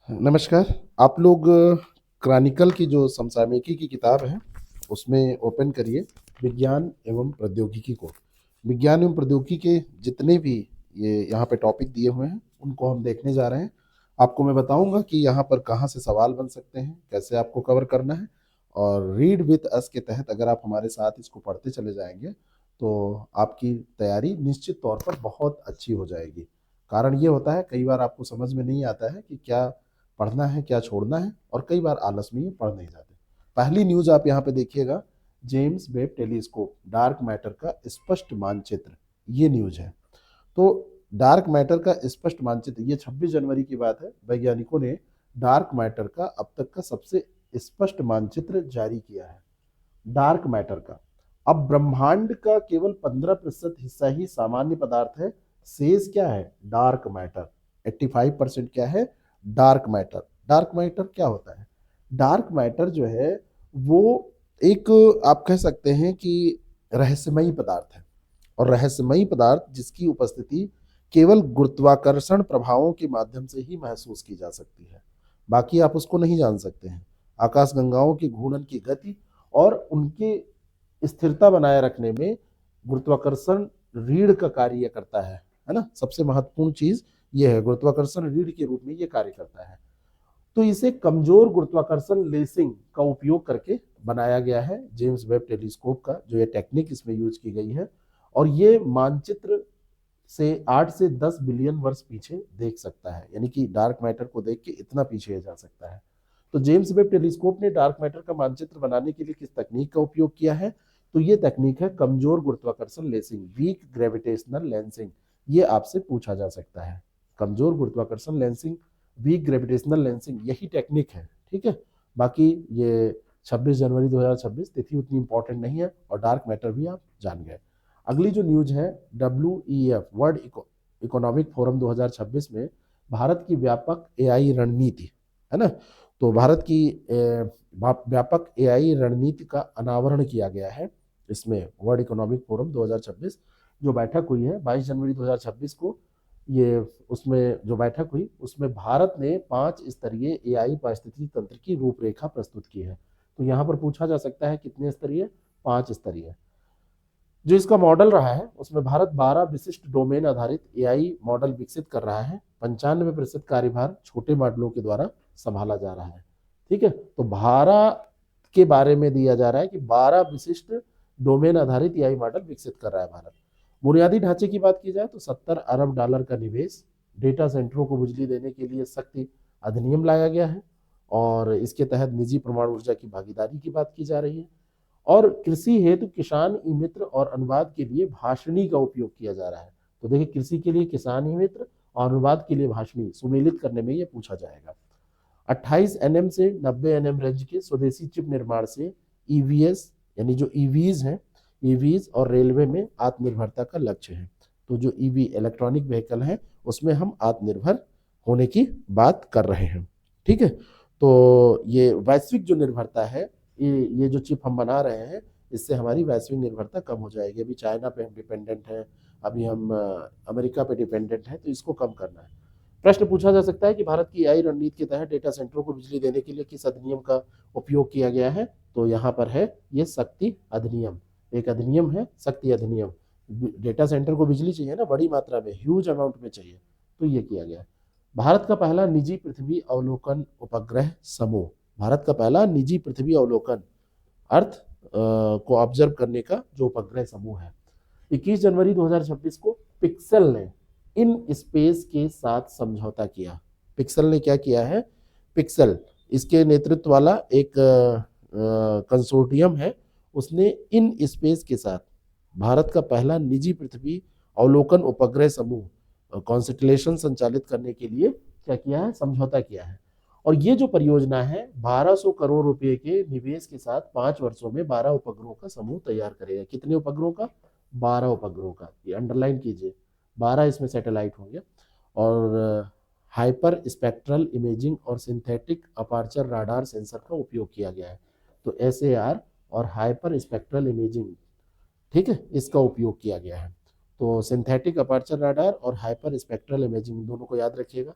नमस्कार। आप लोग क्रॉनिकल की जो समसामयिकी की किताब है उसमें ओपन करिए विज्ञान एवं प्रौद्योगिकी को। विज्ञान एवं प्रौद्योगिकी के जितने भी ये यहाँ पे टॉपिक दिए हुए हैं उनको हम देखने जा रहे हैं। आपको मैं बताऊंगा कि यहाँ पर कहाँ से सवाल बन सकते हैं, कैसे आपको कवर करना है। और रीड विथ अस के तहत अगर आप हमारे साथ इसको पढ़ते चले जाएंगे तो आपकी तैयारी निश्चित तौर पर बहुत अच्छी हो जाएगी। कारण ये होता है कई बार आपको समझ में नहीं आता है कि क्या पढ़ना है क्या छोड़ना है, और कई बार आलस में ये पढ़ नहीं जाते। पहली न्यूज आप यहाँ पे देखिएगा, James Webb telescope dark matter का स्पष्ट मानचित्र, ये न्यूज है। तो डार्क मैटर का स्पष्ट मानचित्र, ये 26 जनवरी की बात है। वैज्ञानिकों ने डार्क मैटर का अब तक का सबसे स्पष्ट मानचित्र जारी किया है। डार्क मैटर का, अब ब्रह्मांड का केवल 15% हिस्सा ही सामान्य पदार्थ है, शेष क्या है? Dark matter. 85% क्या है? Dark matter. डार्क मैटर क्या होता है? डार्क मैटर जो है वो एक, आप कह सकते हैं कि रहस्यमयी पदार्थ है। और रहस्यमयी पदार्थ जिसकी उपस्थिति केवल गुरुत्वाकर्षण प्रभावों के माध्यम से ही महसूस की जा सकती है, बाकी आप उसको नहीं जान सकते हैं। आकाशगंगाओं के घूर्णन की गति और उनके स्थिरता बनाए रखने में गुरुत्वाकर्षण रीढ़ का कार्य करता है ना। सबसे महत्वपूर्ण चीज ये है, गुरुत्वाकर्षण रीढ़ के रूप में ये कार्य करता है। तो इसे कमजोर गुरुत्वाकर्षण लेसिंग का उपयोग करके बनाया गया है, जेम्स वेब टेलीस्कोप का जो ये टेक्निक इसमें यूज की गई है। और ये मानचित्र से 8 से 10 बिलियन वर्ष पीछे देख सकता है, यानी कि डार्क मैटर को देख के इतना पीछे जा सकता है। तो जेम्स वेब टेलीस्कोप ने डार्क मैटर का मानचित्र बनाने के लिए किस तकनीक का उपयोग किया है? तो ये तकनीक है कमजोर गुरुत्वाकर्षण लेंसिंग, वीक ग्रेविटेशनल लेंसिंग। ये आपसे पूछा जा सकता है। कमजोर गुरुत्वाकर्षण लेंसिंग, वीक ग्रेविटेशनल लेंसिंग, यही टेक्निक है। ठीक है, बाकी ये 26 जनवरी 2026 तिथि उतनी इंपॉर्टेंट नहीं है, और डार्क मैटर भी आप जान गए। अगली जो न्यूज है, WEF वर्ल्ड इकोनॉमिक फोरम 2026 में भारत की व्यापक एआई रणनीति, है ना। तो भारत की व्यापक एआई रणनीति का अनावरण किया गया है इसमें। वर्ल्ड इकोनॉमिक फोरम 2026 जो बैठक हुई है 22 जनवरी 2026 को, ये उसमें जो बैठक हुई उसमें भारत ने 5 स्तरीय एआई पारिस्थितिकी तंत्र की रूपरेखा प्रस्तुत की है। तो यहाँ पर पूछा जा सकता है कितने स्तरीय? 5 स्तरीय। जो इसका मॉडल रहा है उसमें भारत 12 विशिष्ट डोमेन आधारित एआई मॉडल विकसित कर रहा है। 95% कार्यभार छोटे मॉडलों के द्वारा संभाला जा रहा है। ठीक है, तो 12 के बारे में दिया जा रहा है कि 12 विशिष्ट डोमेन आधारित एआई मॉडल विकसित कर रहा है भारत। बुनियादी ढांचे की बात की जाए तो $70 अरब का निवेश, डेटा सेंटरों को बिजली देने के लिए शक्ति अधिनियम लाया गया है, और इसके तहत निजी परमाणु ऊर्जा की भागीदारी की बात की जा रही है। और कृषि हेतु किसान ई मित्र और अनुवाद के लिए भाषणी का उपयोग किया जा रहा है। तो देखिए, कृषि के लिए किसान ई मित्र और अनुवाद के लिए भाषणी सुमेलित करने में ये पूछा जाएगा। 28 nm से 90 nm रेंज के स्वदेशी चिप निर्माण से ईवीएस, यानी जो ईवीज हैं, ईवीज और रेलवे में आत्मनिर्भरता का लक्ष्य है। तो जो ईवी इलेक्ट्रॉनिक व्हीकल है उसमें हम आत्मनिर्भर होने की बात कर रहे हैं। ठीक है, तो ये वैश्विक जो निर्भरता है, ये जो चिप हम बना रहे हैं इससे हमारी वैश्विक निर्भरता कम हो जाएगी। अभी चाइना पे हम डिपेंडेंट हैं, अभी हम अमेरिका पे डिपेंडेंट हैं, तो इसको कम करना है। प्रश्न पूछा जा सकता है कि भारत की एआई रणनीति के तहत डेटा सेंटरों को बिजली देने के लिए किस अधिनियम का उपयोग किया गया है? तो यहाँ पर है ये शक्ति अधिनियम। एक अधिनियम है शक्ति अधिनियम। डेटा सेंटर को बिजली चाहिए ना, बड़ी मात्रा में, ह्यूज अमाउंट में चाहिए, तो ये किया गया। भारत का पहला निजी पृथ्वी अवलोकन उपग्रह समूह, भारत का पहला निजी पृथ्वी अवलोकन अर्थ को ऑब्जर्व करने का जो उपग्रह समूह है। 21 जनवरी 2026 को पिक्सेल ने इन स्पेस के साथ समझौता किया। पिक्सेल ने क्या किया है? पिक्सेल, इसके नेतृत्व वाला एक कंसोर्टियम है, उसने इन स्पेस के साथ भारत का पहला निजी पृथ्वी अवलोकन उपग्रह समूह कॉन्स्टलेशन संचालित करने के लिए क्या किया है? समझौता किया है। और ये जो परियोजना है 1200 करोड़ रुपए के निवेश के साथ 5 वर्षों में 12 उपग्रहों का समूह तैयार करेगा। कितने उपग्रहों का? 12 उपग्रहों का। ये अंडरलाइन कीजिए, 12 इसमें सैटेलाइट होंगे। और हाइपर स्पेक्ट्रल इमेजिंग और सिंथेटिक अपार्चर राडार सेंसर का उपयोग किया गया है। तो SAR और हाइपर स्पेक्ट्रल इमेजिंग, ठीक है, इसका उपयोग किया गया है। तो सिंथेटिक अपार्चर राडार और हाइपर स्पेक्ट्रल इमेजिंग दोनों को याद रखिएगा।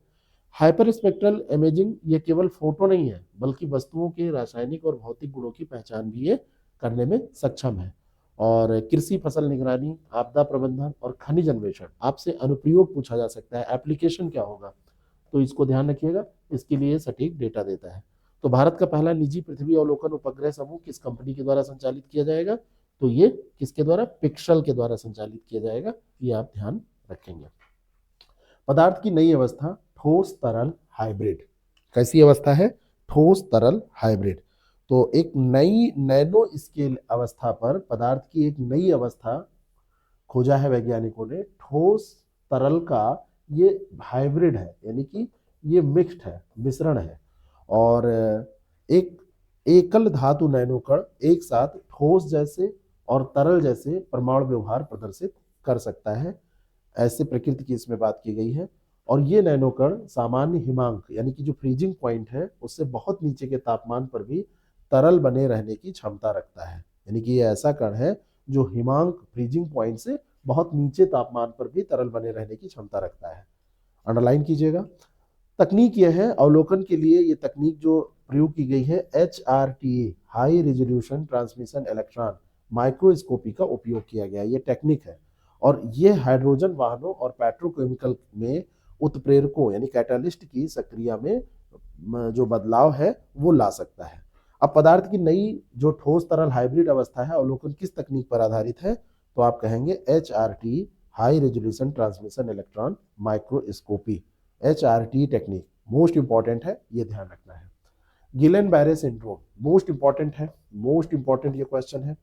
हाइपर स्पेक्ट्रल इमेजिंग ये केवल फोटो नहीं है, बल्कि वस्तुओं के रासायनिक और भौतिक गुणों की पहचान भी ये करने में सक्षम है। और कृषि फसल निगरानी, आपदा प्रबंधन और खनिज अन्वेषण, आपसे अनुप्रयोग पूछा जा सकता है, एप्लीकेशन क्या होगा, तो इसको ध्यान रखिएगा, इसके लिए सटीक डेटा देता है। तो भारत का पहला निजी पृथ्वी अवलोकन उपग्रह समूह किस कंपनी के द्वारा संचालित किया जाएगा, तो ये किसके द्वारा, पिक्सल के द्वारा संचालित किया जाएगा, ये आप ध्यान रखेंगे। पदार्थ की नई अवस्था, ठोस तरल हाइब्रिड। कैसी अवस्था है, ठोस तरल हाइब्रिड। तो एक नई नैनो स्केल अवस्था पर पदार्थ की एक नई अवस्था खोजा है वैज्ञानिकों ने, ठोस तरल का ये हाइब्रिड है, यानी कि ये मिक्स्ड है, मिश्रण है। और एक एकल धातु नैनोकण एक साथ ठोस जैसे और तरल जैसे परमाणु व्यवहार प्रदर्शित कर सकता है, ऐसे प्रकृति की इसमें बात की गई है। और ये नैनोकण सामान्य हिमांक यानी कि जो फ्रीजिंग पॉइंट है उससे बहुत नीचे के तापमान पर भी तरल बने रहने की क्षमता रखता है, यानी कि ये ऐसा कण है जो हिमांक फ्रीजिंग पॉइंट से बहुत नीचे तापमान पर भी तरल बने रहने की क्षमता रखता है। अंडरलाइन कीजिएगा। तकनीक यह है, अवलोकन के लिए ये तकनीक जो प्रयोग की गई है, HRTA high resolution transmission electron microscopy का उपयोग किया गया, ये टेक्निक है। और ये हाइड्रोजन वाहनों और पेट्रोकेमिकल में उत्प्रेरकों यानी कैटालिस्ट की सक्रिया में जो बदलाव है वो ला सकता है। अब पदार्थ की नई जो ठोस तरल हाइब्रिड अवस्था है, अवलोकन किस तकनीक पर आधारित है, तो आप कहेंगे HRT high resolution transmission electron microscopy, HRT technique most important है, ये ध्यान रखना है। गिलेन बैरे सिंड्रोम मोस्ट इंपॉर्टेंट है, मोस्ट इंपॉर्टेंट ये क्वेश्चन है।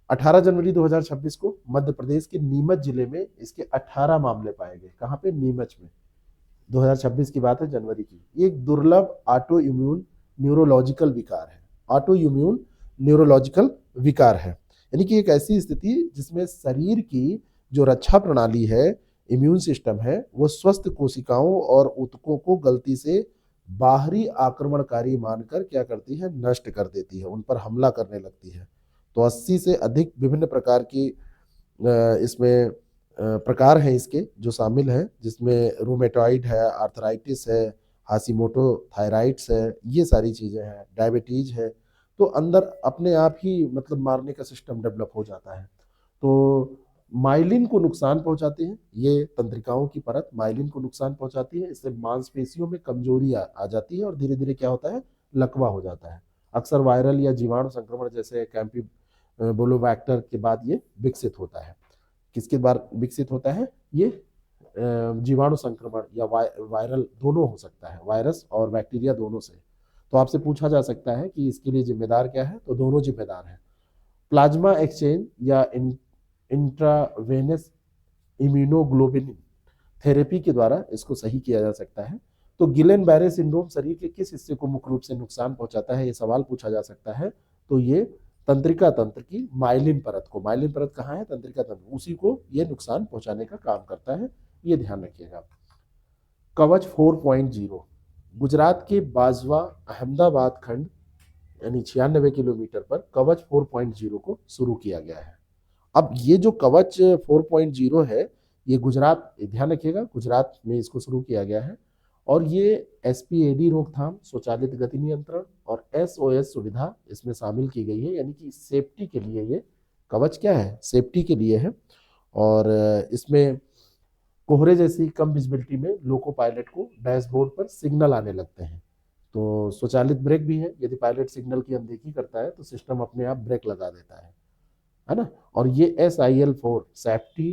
18 जनवरी 2026 को मध्य प्रदेश के नीमच जिले में इसके 18 मामले पाए गए। कहाँ पे, नीमच में। 2026 की बात है, जनवरी की। ये एक दुर्लभ ऑटो इम्यून न्यूरोलॉजिकल विकार है, ऑटो इम्यून न्यूरोलॉजिकल विकार है, यानी कि एक ऐसी स्थिति जिसमें शरीर की जो रक्षा प्रणाली है, इम्यून सिस्टम है, वो स्वस्थ कोशिकाओं और ऊतकों को गलती से बाहरी आक्रमणकारी मानकर क्या करती है, नष्ट कर देती है, उन पर हमला करने लगती है। तो 80 से अधिक विभिन्न प्रकार की इसमें प्रकार हैं इसके जो शामिल हैं, जिसमें रूमेटॉइड है, आर्थराइटिस है, हाशिमोटो थायराइड्स है, ये सारी चीज़ें हैं, डायबिटीज है। तो अंदर अपने आप ही मतलब मारने का सिस्टम डेवलप हो जाता है। तो माइलिन को नुकसान पहुंचाते हैं, ये तंत्रिकाओं की परत माइलिन को नुकसान पहुंचाती है, इससे मांसपेशियों में कमजोरी आ जाती है और धीरे धीरे क्या होता है, लकवा हो जाता है। अक्सर वायरल या जीवाणु संक्रमण जैसे कैंपी बोलोबैक्टर के बाद ये विकसित होता है। किसके बाद विकसित होता है ये, जीवाणु संक्रमण या वायरल दोनों हो सकता है, वायरस और बैक्टीरिया दोनों से। तो आपसे पूछा जा सकता है कि इसके लिए जिम्मेदार क्या है, तो दोनों जिम्मेदार हैं। प्लाज्मा एक्सचेंज या इंट्रावेनस इम्यूनोग्लोबिन थेरेपी के द्वारा इसको सही किया जा सकता है। तो गिलेन बैरे सिंड्रोम शरीर के किस हिस्से को मुख्य रूप से नुकसान पहुंचाता है, ये सवाल पूछा जा सकता है। तो ये तंत्रिका तंत्र की माइलिन परत को, माइलिन परत कहाँ है, तंत्रिका तंत्र, उसी को ये नुकसान पहुंचाने का काम करता है, ये ध्यान रखिएगा। कवच 4.0 गुजरात के बाजवा अहमदाबाद खंड यानी 96 किलोमीटर पर कवच 4.0 को शुरू किया गया है। अब ये जो कवच 4.0 है, ये गुजरात, ध्यान रखिएगा, गुजरात में इसको शुरू किया गया है। और ये SPAD रोकथाम, स्वचालित गति नियंत्रण और SOS सुविधा इसमें शामिल की गई है, यानी कि सेफ्टी के लिए ये कवच क्या है, सेफ्टी के लिए है। और इसमें कोहरे जैसी कम विजिबिलिटी में लोको पायलट को डैशबोर्ड पर सिग्नल आने लगते हैं। तो स्वचालित ब्रेक भी है, यदि पायलट सिग्नल की अनदेखी करता है तो सिस्टम अपने आप ब्रेक लगा देता है ना। और ये SIL4 सेफ्टी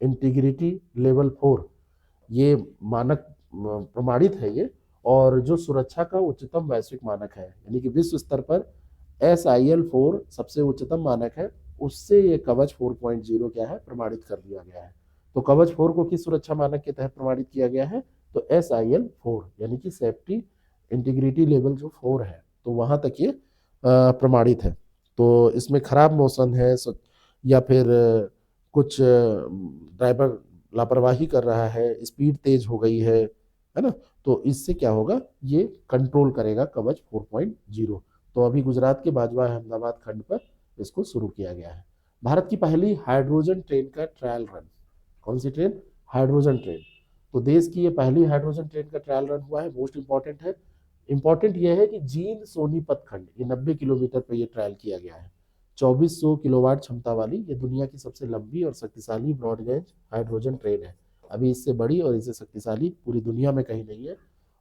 इंटीग्रिटी लेवल 4 ये मानक प्रमाणित है ये, और जो सुरक्षा का उच्चतम वैश्विक मानक है, यानी कि विश्व स्तर पर SIL4 सबसे उच्चतम मानक है, उससे ये कवच 4.0 क्या है, प्रमाणित कर दिया गया है। तो कवच 4 को किस सुरक्षा मानक के तहत प्रमाणित किया गया है, तो SIL4 यानी कि सेफ्टी इंटीग्रिटी लेवल जो 4 है, तो वहां तक ये प्रमाणित है। तो इसमें खराब मौसम है या फिर कुछ ड्राइवर लापरवाही कर रहा है, स्पीड तेज हो गई है ना, तो इससे क्या होगा, ये कंट्रोल करेगा कवच 4.0। तो अभी गुजरात के बाजवा अहमदाबाद खंड पर इसको शुरू किया गया है। भारत की पहली हाइड्रोजन ट्रेन का ट्रायल रन, कौन सी ट्रेन, हाइड्रोजन ट्रेन, तो देश की ये पहली हाइड्रोजन ट्रेन का ट्रायल रन हुआ है, मोस्ट इंपॉर्टेंट है। इंपॉर्टेंट ये है कि जींद सोनीपत खंड, ये 90 किलोमीटर पे ये ट्रायल किया गया है। 2400 किलोवाट क्षमता वाली ये दुनिया की सबसे लंबी और शक्तिशाली ब्रॉडगेज हाइड्रोजन ट्रेन है। अभी इससे बड़ी और इससे शक्तिशाली पूरी दुनिया में कहीं नहीं है।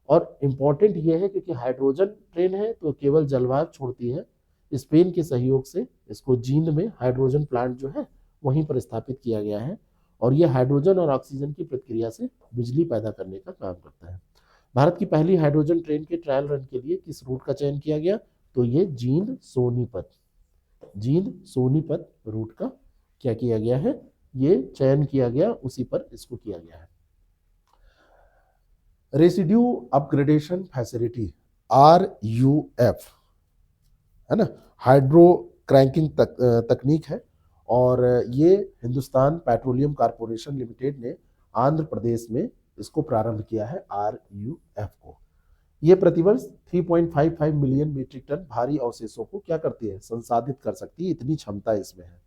और इम्पॉर्टेंट ये है क्योंकि हाइड्रोजन ट्रेन है तो केवल जलवायु छोड़ती है। स्पेन के सहयोग से इसको जींद में हाइड्रोजन प्लांट जो है वहीं पर स्थापित किया गया है, और ये हाइड्रोजन और ऑक्सीजन की प्रतिक्रिया से बिजली पैदा करने का काम करता है। भारत की पहली हाइड्रोजन ट्रेन के ट्रायल रन के लिए किस रूट का चयन किया गया? तो ये जींद सोनीपत रूट का क्या किया गया है, ये चयन किया गया, उसी पर इसको किया गया है। रेसिड्यू अपग्रेडेशन फैसिलिटी RUF है ना, हाइड्रो क्रैंकिंग तकनीक है, और ये हिंदुस्तान पेट्रोलियम कॉर्पोरेशन लिमिटेड ने आंध्र प्रदेश में इसको प्रारंभ किया है RUF को। ये प्रतिवर्ष 3.55 मिलियन मीट्रिक टन भारी अवशेषों को क्या करती है, संसाधित कर सकती है, इतनी क्षमता इसमें है।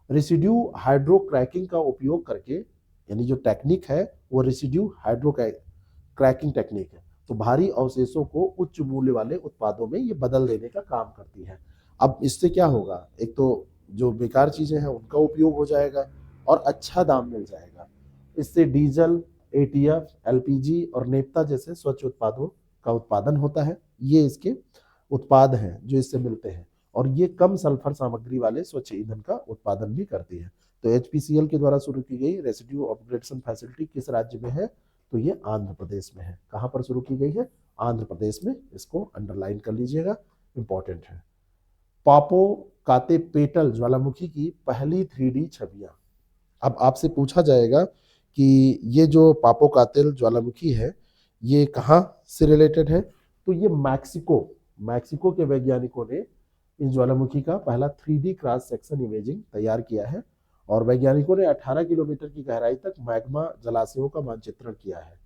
रेसिड्यू हाइड्रो क्रैकिंग का उपयोग करके, यानी जो टेक्निक है वो रेसिड्यू हाइड्रो क्रैकिंग टेक्निक है, तो भारी अवशेषों को उच्च मूल्य वाले उत्पादों में ये बदल देने का काम करती है। अब इससे क्या होगा, एक तो जो बेकार चीजें हैं उनका उपयोग हो जाएगा और अच्छा दाम मिल जाएगा। इससे डीजल, ATF, LPG और नेफ्ता जैसे स्वच्छ उत्पादों का उत्पादन होता है। ये इसके उत्पाद हैं जो इससे मिलते हैं, और ये कम सल्फर सामग्री वाले स्वच्छ ईंधन का उत्पादन भी करती है। तो HPCL के द्वारा शुरू की गई रेसिड्यू अपग्रेडेशन फैसिलिटी किस राज्य में है? तो ये आंध्र प्रदेश में है। कहाँ पर शुरू की गई है? आंध्र प्रदेश में। इसको अंडरलाइन कर लीजिएगा, इंपॉर्टेंट है। पापो काते पेटल ज्वालामुखी की पहली 3D छवियां। अब आपसे पूछा जाएगा कि ये जो पापो कातिल ज्वालामुखी है ये कहाँ से रिलेटेड है? तो ये मैक्सिको के वैज्ञानिकों ने इस ज्वालामुखी का पहला 3D क्रॉस सेक्शन इमेजिंग तैयार किया है, और वैज्ञानिकों ने 18 किलोमीटर की गहराई तक मैग्मा जलाशयों का मानचित्रण किया है।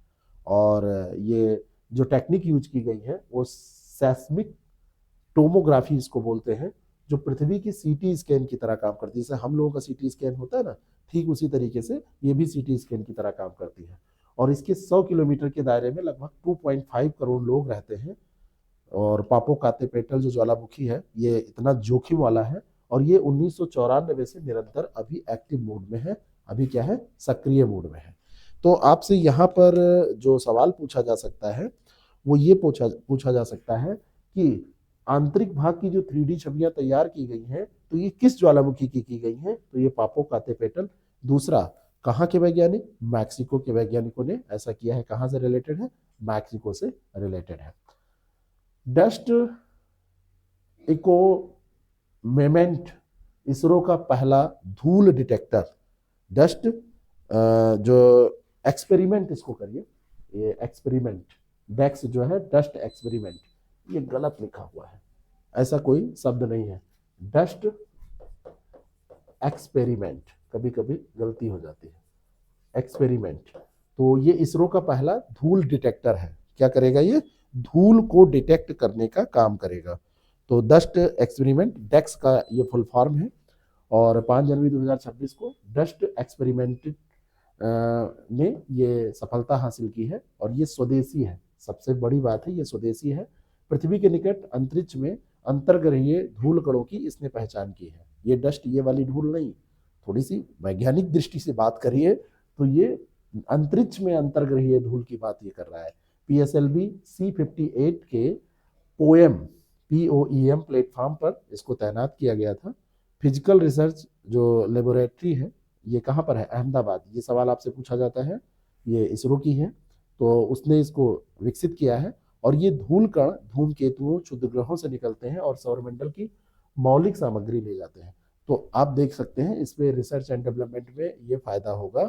और ये जो टेक्निक यूज की गई है वो सेस्मिक टोमोग्राफी इसको बोलते हैं, जो पृथ्वी की CT स्कैन की तरह काम करती है। जैसे हम लोगों का CT स्कैन होता है ना, ठीक उसी तरीके से ये भी CT स्कैन की तरह काम करती है। और इसके 100 किलोमीटर के दायरे में लगभग 2.5 करोड़ लोग रहते हैं। और पापो काते पेटल जो ज्वालामुखी है ये इतना जोखिम वाला है, और ये 1994 से निरंतर अभी एक्टिव मोड में है, अभी क्या है, सक्रिय मोड में है। तो आपसे यहाँ पर जो सवाल पूछा जा सकता है वो ये पूछा जा सकता है कि आंतरिक भाग की जो 3D छवियां तैयार की गई हैं तो ये किस ज्वालामुखी की गई हैं? तो ये पापो काते पेटल। दूसरा, कहाँ के वैज्ञानिक? मैक्सिको के वैज्ञानिकों ने ऐसा किया है। कहाँ से रिलेटेड है? मैक्सिको से रिलेटेड है। डस्ट इको मेमेंट इसरो का पहला धूल डिटेक्टर। डस्ट जो एक्सपेरिमेंट इसको करिए, ये एक्सपेरिमेंट डेक्स जो है डस्ट एक्सपेरिमेंट, ये गलत लिखा हुआ है, ऐसा कोई शब्द नहीं है। डस्ट एक्सपेरिमेंट, कभी कभी गलती हो जाती है, एक्सपेरिमेंट। तो ये इसरो का पहला धूल डिटेक्टर है। क्या करेगा? ये धूल को डिटेक्ट करने का काम करेगा। तो डस्ट एक्सपेरिमेंट, डेक्स का ये फुल फॉर्म है। और 5 जनवरी 2026 को डस्ट एक्सपेरिमेंट ने ये सफलता हासिल की है, और ये स्वदेशी है। सबसे बड़ी बात है ये स्वदेशी है। पृथ्वी के निकट अंतरिक्ष में अंतर्ग्रहीय धूल कणों की इसने पहचान की है। ये डस्ट, ये वाली धूल नहीं, थोड़ी सी वैज्ञानिक दृष्टि से बात करिए तो ये अंतरिक्ष में अंतर्ग्रहीय धूल की बात ये कर रहा है। PSLV C58 के POEM प्लेटफॉर्म पर इसको तैनात किया गया था। फिजिकल रिसर्च जो लेबोरेटरी है ये कहाँ पर है? अहमदाबाद। ये सवाल आपसे पूछा जाता है, ये इसरो की है, तो उसने इसको विकसित किया है। और ये धूल कण धूमकेतुओं, क्षुद्र ग्रहों से निकलते हैं और सौरमंडल की मौलिक सामग्री ले जाते हैं। तो आप देख सकते हैं इसमें रिसर्च एंड डेवलपमेंट में ये फायदा होगा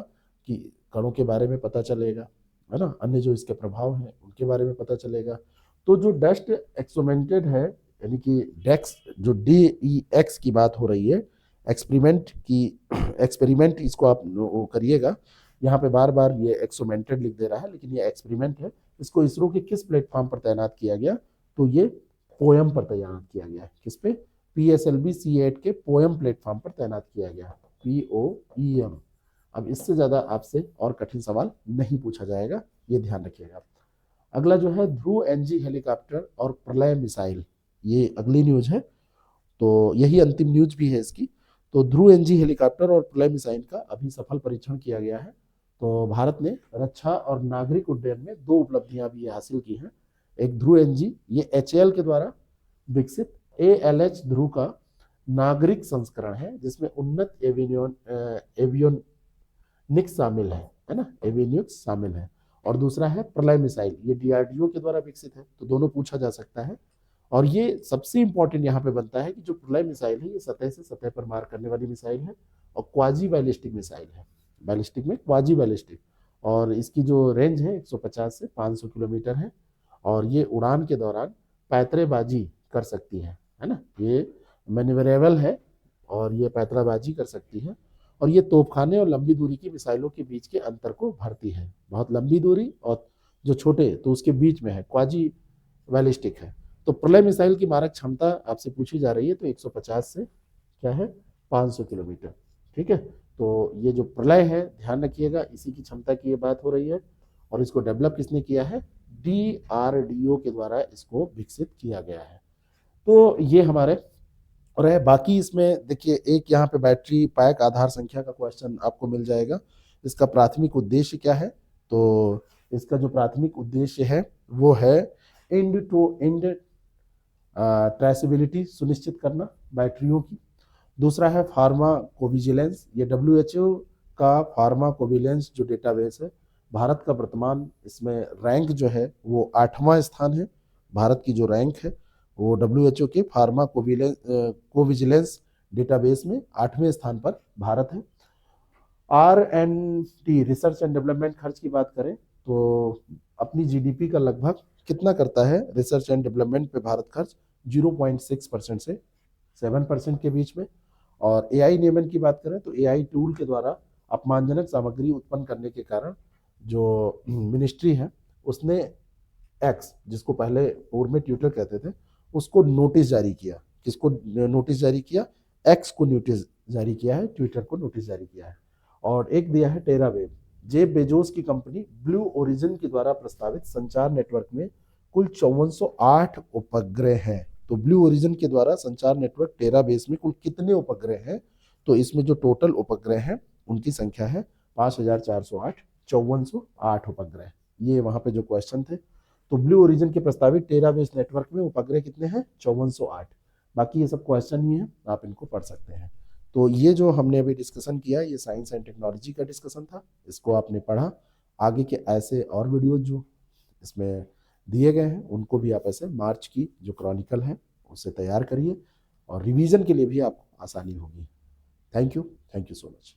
कि कणों के बारे में पता चलेगा, है ना, अन्य जो इसके प्रभाव हैं उनके बारे में पता चलेगा। तो जो डस्ट एक्सपेरिमेंटेड है, यानी कि डेक्स, जो DEX की बात हो रही है, एक्सपेरिमेंट इसको आप करिएगा। यहाँ पे बार बार ये एक्सपेरिमेंटेड लिख दे रहा है, लेकिन ये एक्सपेरिमेंट है। इसको इसरो के किस प्लेटफॉर्म पर तैनात किया गया? तो ये पोएम पर तैनात किया गया है। किस पे? PSLV C8 के पोएम प्लेटफॉर्म पर तैनात किया गया, POEM। अब इससे ज़्यादा आपसे और कठिन सवाल नहीं पूछा जाएगा, ये ध्यान रखिएगा। अगला जो है ध्रुव एनजी हेलीकॉप्टर और प्रलय मिसाइल, ये अगली न्यूज है, तो यही अंतिम न्यूज भी है इसकी। तो ध्रुव एनजी हेलीकॉप्टर और प्रलय मिसाइल का अभी सफल परीक्षण किया गया है। तो भारत ने रक्षा और नागरिक उड्डयन में दो उपलब्धियां भी हासिल की हैं। एक ध्रुव एनजी, ये एचएएल के द्वारा विकसित एएलएच ध्रुव का नागरिक संस्करण है, जिसमें उन्नत एवियोनिक्स शामिल है ना, एवियोनिक्स शामिल है। और दूसरा है प्रलय मिसाइल, ये डीआरडीओ के द्वारा विकसित है। तो दोनों पूछा जा सकता है। और ये सबसे इंपॉर्टेंट यहाँ पे बनता है कि जो प्रलय मिसाइल है, ये सतह से सतह पर मार करने वाली मिसाइल है और क्वाजी बैलिस्टिक मिसाइल है। बैलिस्टिक में क्वाजी बैलिस्टिक, और इसकी जो रेंज है 150 से 500 किलोमीटर है। और ये उड़ान के दौरान पैतरेबाजी कर सकती है ना, ये मैन्यूवरेबल है और ये पैतराबाजी कर सकती है। और ये तोपखाने और लंबी दूरी की मिसाइलों के बीच के अंतर को भरती है। बहुत लंबी दूरी और जो छोटे तो उसके बीच में है, क्वाजी बैलिस्टिक है। तो प्रलय मिसाइल की मारक क्षमता आपसे पूछी जा रही है, तो 150 से क्या है 500 किलोमीटर। ठीक है, तो ये जो प्रलय है ध्यान रखिएगा, इसी की क्षमता की ये बात हो रही है। और इसको डेवलप किसने किया है? डीआरडीओ के द्वारा इसको विकसित किया गया है। तो ये हमारे और है। बाकी इसमें देखिए, एक यहाँ पे बैटरी पैक आधार संख्या का क्वेश्चन आपको मिल जाएगा। इसका प्राथमिक उद्देश्य क्या है? तो इसका जो प्राथमिक उद्देश्य है वो है एंड टू एंड ट्रेसेबिलिटी सुनिश्चित करना बैटरियों की। दूसरा है फार्माकोविजिलेंस, ये डब्ल्यूएचओ का फार्माकोविजिलेंस जो डेटाबेस है, भारत का वर्तमान इसमें रैंक जो है वो 8वां स्थान है। भारत की जो रैंक है वो डब्ल्यूएचओ के फार्माकोविजिलेंस डेटाबेस में 8वें स्थान पर भारत है। R&D रिसर्च एंड डेवलपमेंट खर्च की बात करें तो अपनी जीडीपी का लगभग कितना करता है रिसर्च एंड डेवलपमेंट पे भारत खर्च? 0.6% से 7% के बीच में। और एआई नियमन की बात करें तो एआई टूल के द्वारा अपमानजनक सामग्री उत्पन्न करने के कारण जो मिनिस्ट्री है उसने एक्स, जिसको पहले पूर्व में ट्विटर कहते थे, उसको नोटिस जारी किया। किसको नोटिस जारी किया? एक्स को नोटिस जारी किया है, ट्विटर को नोटिस जारी किया है। और एक दिया है टेरावेव, जेफ बेजोस की कंपनी ब्लू ओरिजिन के द्वारा प्रस्तावित संचार नेटवर्क में कुल 5408 उपग्रह हैं। तो ब्लू ओरिजिन के द्वारा संचार नेटवर्क टेराबेस में कुल कितने उपग्रह हैं? तो इसमें जो टोटल उपग्रह हैं उनकी संख्या है 5408, 5408 उपग्रह। ये वहां पे जो क्वेश्चन थे। तो ब्लू ओरिजिन के प्रस्तावित टेराबेस नेटवर्क में उपग्रह कितने हैं? 5408। बाकी ये सब क्वेश्चन ही है, आप इनको पढ़ सकते हैं। तो ये जो हमने अभी डिस्कशन किया, ये साइंस एंड टेक्नोलॉजी का डिस्कशन था, इसको आपने पढ़ा। आगे के ऐसे और वीडियो जो इसमें दिए गए हैं उनको भी आप ऐसे मार्च की जो क्रॉनिकल है उससे तैयार करिए, और रिवीजन के लिए भी आपको आसानी होगी। Thank you so much.